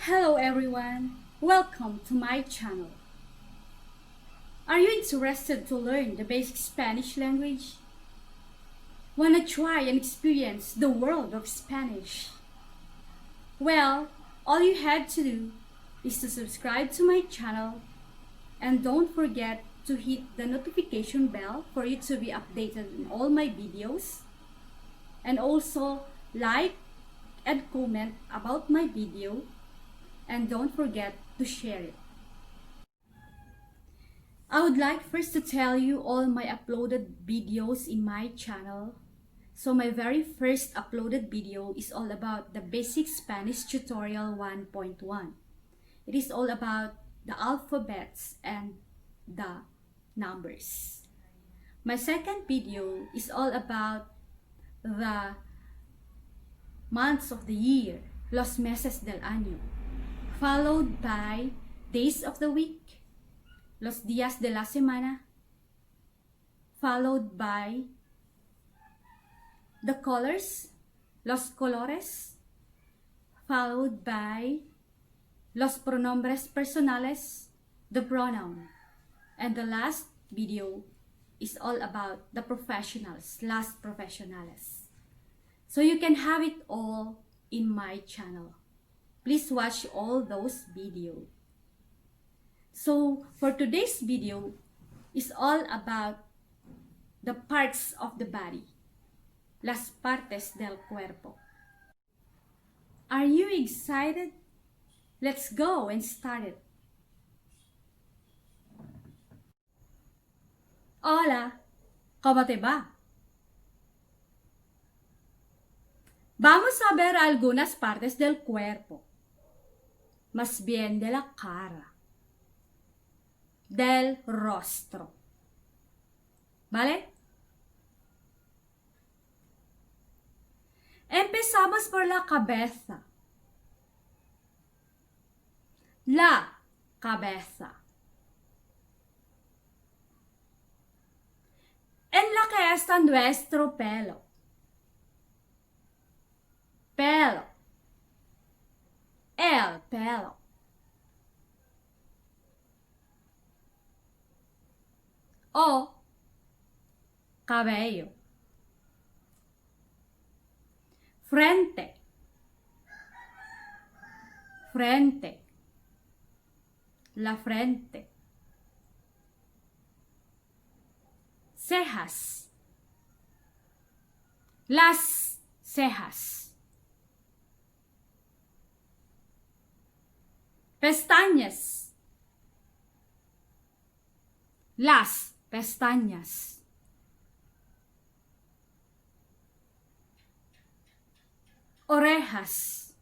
Hello everyone, welcome to my channel. Are you interested to learn the basic Spanish language? Wanna try and experience the world of Spanish? Well, all you have to do is to subscribe to my channel and don't forget to hit the notification bell for you to be updated on all my videos, and also like and comment about my video, and don't forget to share it. I would like first to tell you all my uploaded videos in my channel. So my very first uploaded video is all about the basic Spanish tutorial 1.1. It is all about the alphabets and the numbers. My second video is all about the months of the year, los meses del año, followed by days of the week, los días de la semana, followed by the colors, los colores, followed by los pronombres personales, the pronoun, and the last video is all about the professionals, las profesionales. So you can have it all in my channel. Please watch all those videos. So for today's video is all about the parts of the body, las partes del cuerpo. Are you excited? Let's go and start it. Hola, ¿cómo te va? Vamos a ver algunas partes del cuerpo, más bien de la cara, del rostro, ¿vale? Empezamos por la cabeza. La cabeza. En la que está nuestro pelo. Pelo. El pelo. O cabello. Frente. Frente. La frente. Cejas. Las cejas. Pestañas. Las pestañas. Orejas.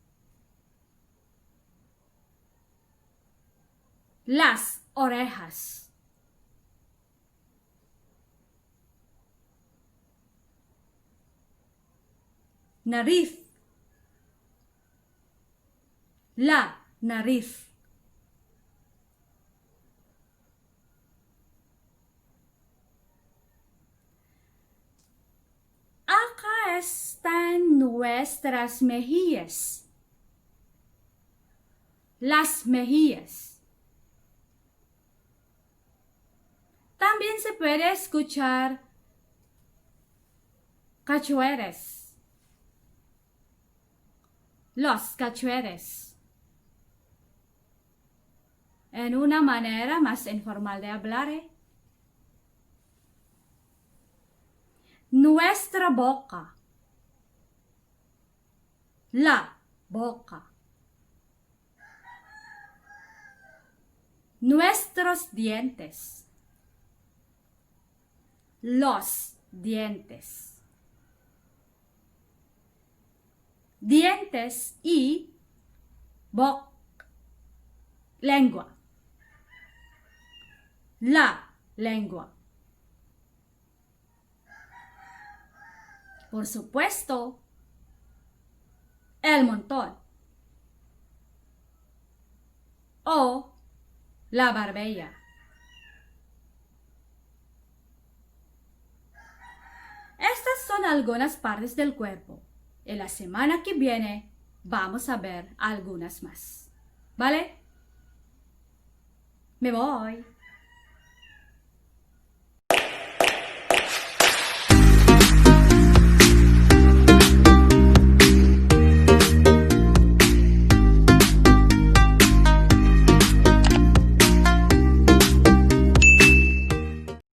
Las orejas. Nariz. La nariz. Acá están nuestras mejillas. Las mejillas. También se puede escuchar cachueres. Los cachueres. En una manera más informal de hablar. Nuestra boca. La boca. Nuestros dientes. Los dientes. Dientes y lengua. La lengua. Por supuesto, el montón. O la barbilla. Estas son algunas partes del cuerpo. En la semana que viene vamos a ver algunas más. ¿Vale? Me voy.